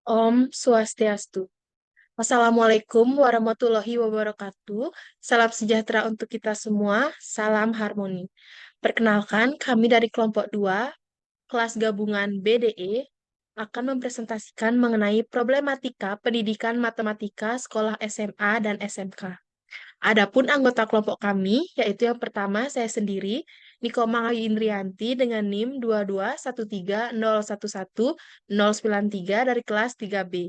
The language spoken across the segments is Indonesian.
Om Swastiastu. Assalamualaikum warahmatullahi wabarakatuh. Salam sejahtera untuk kita semua. Salam harmoni. Perkenalkan, kami dari kelompok 2, kelas gabungan BDE, akan mempresentasikan mengenai problematika pendidikan matematika sekolah SMA dan SMK. Adapun anggota kelompok kami, yaitu yang pertama saya sendiri, Niko Mahayu Indrianti dengan NIM 22130119093 dari kelas 3B.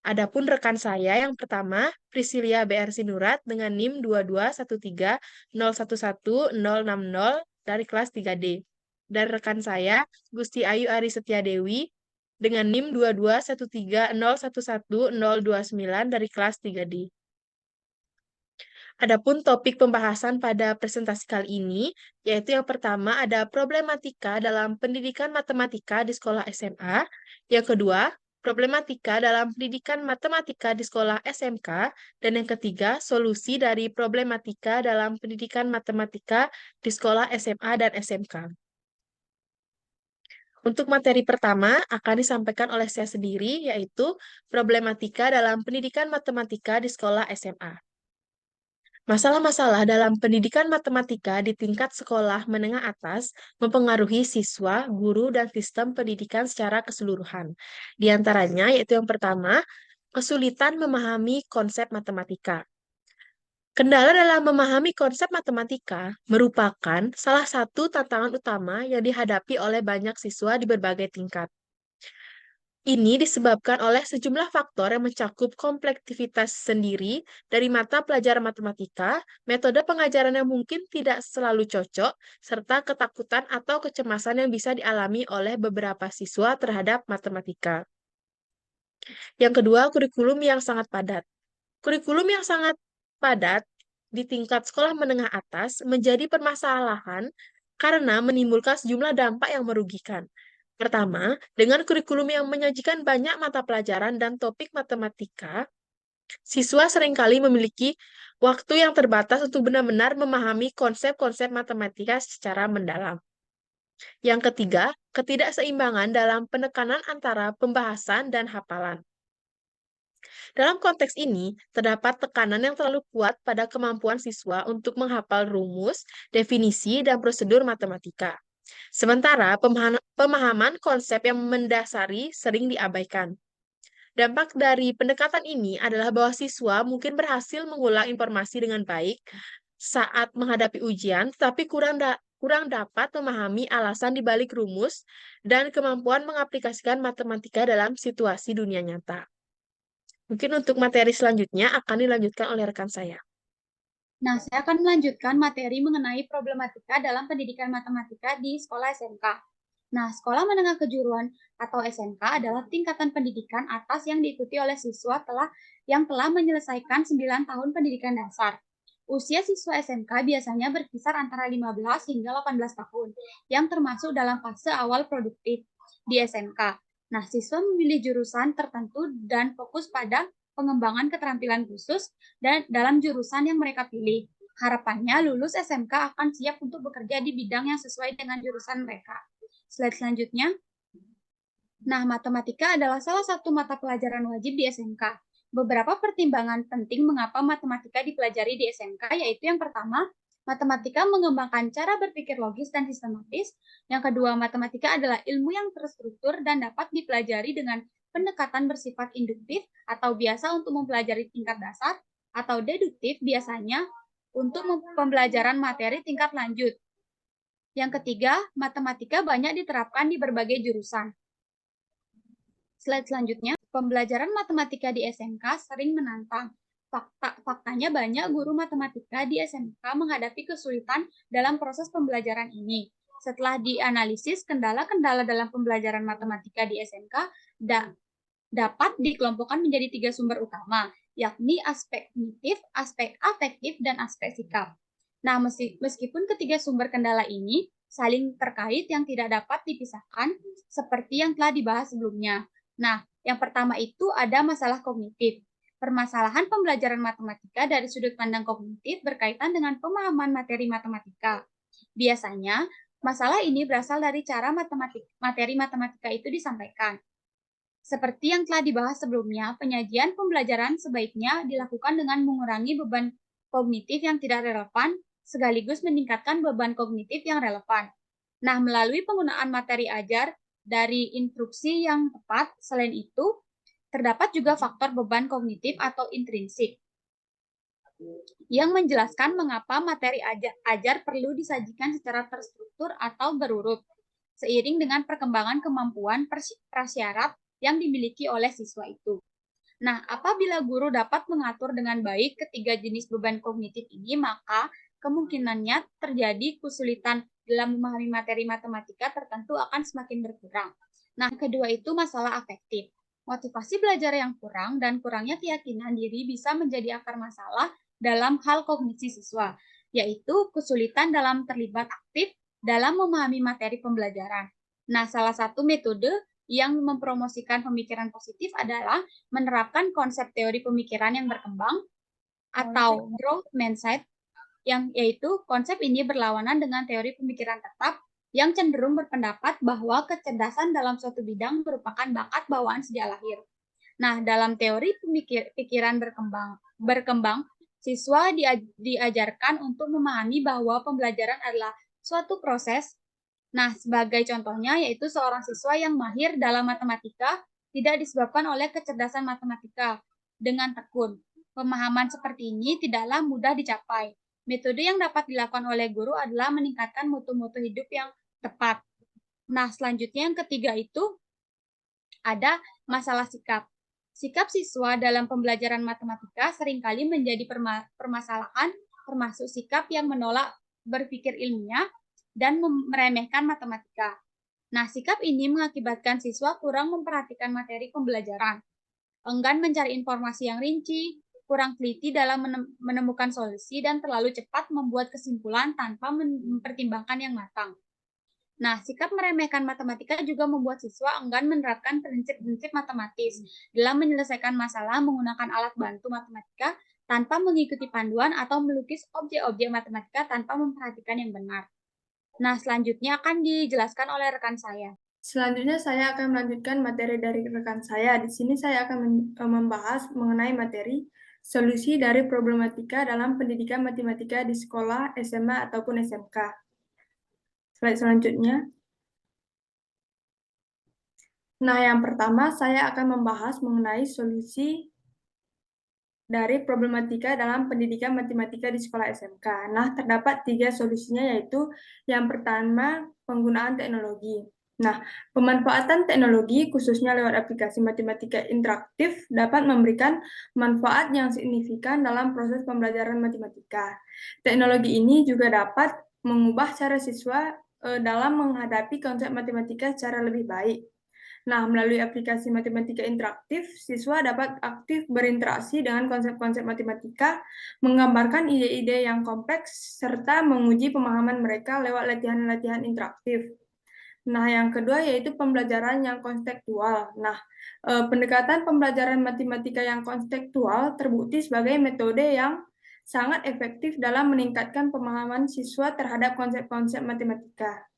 Adapun rekan saya yang pertama, Priscilia BR Sinurat dengan NIM 22130116060 dari kelas 3D. Dan rekan saya, Gusti Ayu Ari Setiadewi dengan NIM 22130111029 dari kelas 3D. Adapun topik pembahasan pada presentasi kali ini, yaitu yang pertama ada problematika dalam pendidikan matematika di sekolah SMA, yang kedua, problematika dalam pendidikan matematika di sekolah SMK, dan yang ketiga, solusi dari problematika dalam pendidikan matematika di sekolah SMA dan SMK. Untuk materi pertama akan disampaikan oleh saya sendiri, yaitu problematika dalam pendidikan matematika di sekolah SMA. Masalah-masalah dalam pendidikan matematika di tingkat sekolah menengah atas mempengaruhi siswa, guru, dan sistem pendidikan secara keseluruhan. Di antaranya yaitu yang pertama, kesulitan memahami konsep matematika. Kendala dalam memahami konsep matematika merupakan salah satu tantangan utama yang dihadapi oleh banyak siswa di berbagai tingkat. Ini disebabkan oleh sejumlah faktor yang mencakup komplektivitas sendiri dari mata pelajaran matematika, metode pengajaran yang mungkin tidak selalu cocok, serta ketakutan atau kecemasan yang bisa dialami oleh beberapa siswa terhadap matematika. Yang kedua, kurikulum yang sangat padat. Kurikulum yang sangat padat di tingkat sekolah menengah atas menjadi permasalahan karena menimbulkan sejumlah dampak yang merugikan. Pertama, dengan kurikulum yang menyajikan banyak mata pelajaran dan topik matematika, siswa seringkali memiliki waktu yang terbatas untuk benar-benar memahami konsep-konsep matematika secara mendalam. Yang ketiga, ketidakseimbangan dalam penekanan antara pembahasan dan hafalan. Dalam konteks ini, terdapat tekanan yang terlalu kuat pada kemampuan siswa untuk menghafal rumus, definisi, dan prosedur matematika. Sementara pemahaman konsep yang mendasari sering diabaikan. Dampak dari pendekatan ini adalah bahwa siswa mungkin berhasil mengulang informasi dengan baik saat menghadapi ujian, tetapi kurang dapat memahami alasan di balik rumus dan kemampuan mengaplikasikan matematika dalam situasi dunia nyata. Mungkin untuk materi selanjutnya akan dilanjutkan oleh rekan saya. Nah, saya akan melanjutkan materi mengenai problematika dalam pendidikan matematika di sekolah SMK. Nah, sekolah menengah kejuruan atau SMK adalah tingkatan pendidikan atas yang diikuti oleh siswa yang telah menyelesaikan 9 tahun pendidikan dasar. Usia siswa SMK biasanya berkisar antara 15 hingga 18 tahun, yang termasuk dalam fase awal produktif di SMK. Nah, siswa memilih jurusan tertentu dan fokus pada pengembangan keterampilan khusus dan dalam jurusan yang mereka pilih. Harapannya lulus SMK akan siap untuk bekerja di bidang yang sesuai dengan jurusan mereka. Slide selanjutnya. Nah, matematika adalah salah satu mata pelajaran wajib di SMK. Beberapa pertimbangan penting mengapa matematika dipelajari di SMK yaitu yang pertama, matematika mengembangkan cara berpikir logis dan sistematis. Yang kedua, matematika adalah ilmu yang terstruktur dan dapat dipelajari dengan pendekatan bersifat induktif atau biasa untuk mempelajari tingkat dasar, atau deduktif biasanya untuk pembelajaran materi tingkat lanjut. Yang ketiga, matematika banyak diterapkan di berbagai jurusan. Slide selanjutnya, pembelajaran matematika di SMK sering menantang. Faktanya banyak guru matematika di SMK menghadapi kesulitan dalam proses pembelajaran ini. Setelah dianalisis, kendala-kendala dalam pembelajaran matematika di SMK dapat dikelompokkan menjadi 3 sumber utama, yakni aspek kognitif, aspek afektif, dan aspek sikap. Nah, meskipun ketiga sumber kendala ini saling terkait yang tidak dapat dipisahkan, seperti yang telah dibahas sebelumnya. Nah, yang pertama itu ada masalah kognitif. Permasalahan pembelajaran matematika dari sudut pandang kognitif berkaitan dengan pemahaman materi matematika. Biasanya, masalah ini berasal dari cara materi matematika itu disampaikan. Seperti yang telah dibahas sebelumnya, penyajian pembelajaran sebaiknya dilakukan dengan mengurangi beban kognitif yang tidak relevan, sekaligus meningkatkan beban kognitif yang relevan. Nah, melalui penggunaan materi ajar dari instruksi yang tepat, selain itu, terdapat juga faktor beban kognitif atau intrinsik yang menjelaskan mengapa materi ajar perlu disajikan secara terstruktur atau berurut, seiring dengan perkembangan kemampuan prasyarat yang dimiliki oleh siswa itu. Nah, apabila guru dapat mengatur dengan baik ketiga jenis beban kognitif ini, maka kemungkinannya terjadi kesulitan dalam memahami materi matematika tertentu akan semakin berkurang. Nah, kedua itu masalah afektif. Motivasi belajar yang kurang dan kurangnya keyakinan diri bisa menjadi akar masalah dalam hal kognisi siswa, yaitu kesulitan dalam terlibat aktif dalam memahami materi pembelajaran. Nah, salah satu metode yang mempromosikan pemikiran positif adalah menerapkan konsep teori pemikiran yang berkembang atau growth mindset, yang yaitu konsep ini berlawanan dengan teori pemikiran tetap yang cenderung berpendapat bahwa kecerdasan dalam suatu bidang merupakan bakat bawaan sejak lahir. Nah, dalam teori pikiran berkembang, siswa diajarkan untuk memahami bahwa pembelajaran adalah suatu proses. Nah, sebagai contohnya yaitu seorang siswa yang mahir dalam matematika tidak disebabkan oleh kecerdasan matematika dengan tekun. Pemahaman seperti ini tidaklah mudah dicapai. Metode yang dapat dilakukan oleh guru adalah meningkatkan mutu-mutu hidup yang tepat. Nah, selanjutnya yang ketiga itu ada masalah sikap. Sikap siswa dalam pembelajaran matematika seringkali menjadi permasalahan, termasuk sikap yang menolak berpikir ilmiah dan meremehkan matematika. Nah, sikap ini mengakibatkan siswa kurang memperhatikan materi pembelajaran, enggan mencari informasi yang rinci, kurang teliti dalam menemukan solusi, dan terlalu cepat membuat kesimpulan tanpa mempertimbangkan yang matang. Nah, sikap meremehkan matematika juga membuat siswa enggan menerapkan prinsip-prinsip matematis dalam menyelesaikan masalah menggunakan alat bantu matematika tanpa mengikuti panduan atau melukis objek-objek matematika tanpa memperhatikan yang benar. Nah, selanjutnya akan dijelaskan oleh rekan saya. Selanjutnya saya akan melanjutkan materi dari rekan saya. Di sini saya akan membahas mengenai materi solusi dari problematika dalam pendidikan matematika di sekolah, SMA, ataupun SMK. Slide selanjutnya. Nah, yang pertama saya akan membahas mengenai solusi dari problematika dalam pendidikan matematika di sekolah SMK. Nah, terdapat 3 solusinya, yaitu yang pertama, penggunaan teknologi. Nah, pemanfaatan teknologi, khususnya lewat aplikasi matematika interaktif, dapat memberikan manfaat yang signifikan dalam proses pembelajaran matematika. Teknologi ini juga dapat mengubah cara siswa dalam menghadapi konsep matematika secara lebih baik. Nah, melalui aplikasi matematika interaktif, siswa dapat aktif berinteraksi dengan konsep-konsep matematika, menggambarkan ide-ide yang kompleks, serta menguji pemahaman mereka lewat latihan-latihan interaktif. Nah, yang kedua yaitu pembelajaran yang konstekstual. Nah, pendekatan pembelajaran matematika yang konstekstual terbukti sebagai metode yang sangat efektif dalam meningkatkan pemahaman siswa terhadap konsep-konsep matematika.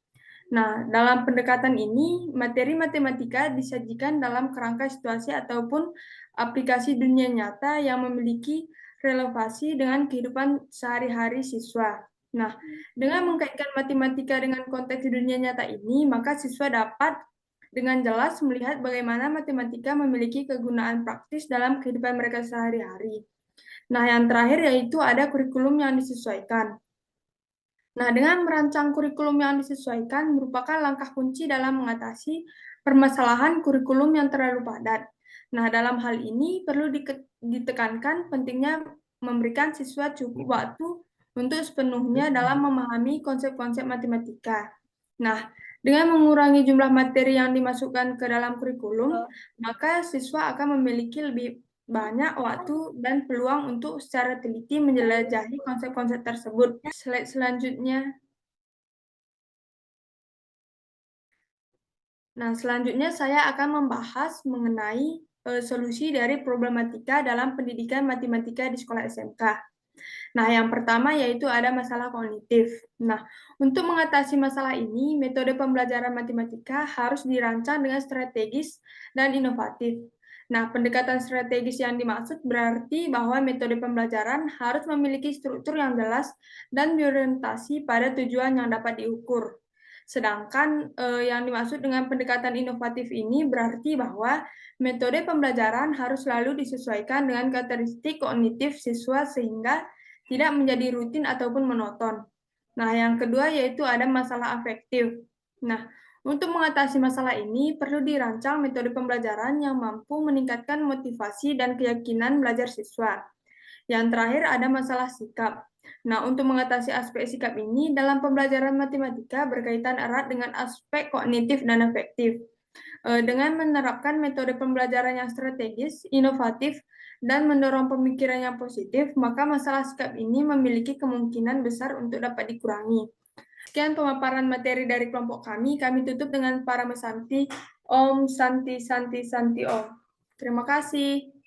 Nah, dalam pendekatan ini, materi matematika disajikan dalam kerangka situasi ataupun aplikasi dunia nyata yang memiliki relevansi dengan kehidupan sehari-hari siswa. Nah, dengan mengkaitkan matematika dengan konteks dunia nyata ini, maka siswa dapat dengan jelas melihat bagaimana matematika memiliki kegunaan praktis dalam kehidupan mereka sehari-hari. Nah, yang terakhir yaitu ada kurikulum yang disesuaikan. Nah, dengan merancang kurikulum yang disesuaikan merupakan langkah kunci dalam mengatasi permasalahan kurikulum yang terlalu padat. Nah, dalam hal ini perlu ditekankan pentingnya memberikan siswa cukup waktu untuk sepenuhnya dalam memahami konsep-konsep matematika. Nah, dengan mengurangi jumlah materi yang dimasukkan ke dalam kurikulum, maka siswa akan memiliki lebih banyak waktu dan peluang untuk secara teliti menjelajahi konsep-konsep tersebut. Slide selanjutnya. Nah, selanjutnya saya akan membahas mengenai solusi dari problematika dalam pendidikan matematika di sekolah SMK. Nah, yang pertama yaitu ada masalah kognitif. Nah, untuk mengatasi masalah ini, metode pembelajaran matematika harus dirancang dengan strategis dan inovatif. Nah, pendekatan strategis yang dimaksud berarti bahwa metode pembelajaran harus memiliki struktur yang jelas dan berorientasi pada tujuan yang dapat diukur. Sedangkan yang dimaksud dengan pendekatan inovatif ini berarti bahwa metode pembelajaran harus selalu disesuaikan dengan karakteristik kognitif siswa sehingga tidak menjadi rutin ataupun monoton. Nah, yang kedua yaitu ada masalah afektif. Nah, untuk mengatasi masalah ini perlu dirancang metode pembelajaran yang mampu meningkatkan motivasi dan keyakinan belajar siswa. Yang terakhir ada masalah sikap. Nah, untuk mengatasi aspek sikap ini dalam pembelajaran matematika berkaitan erat dengan aspek kognitif dan afektif. Dengan menerapkan metode pembelajaran yang strategis, inovatif, dan mendorong pemikiran yang positif, maka masalah sikap ini memiliki kemungkinan besar untuk dapat dikurangi. Sekian pemaparan materi dari kelompok kami. Kami tutup dengan Paramasanti Om Santi Santi Santi Om. Terima kasih.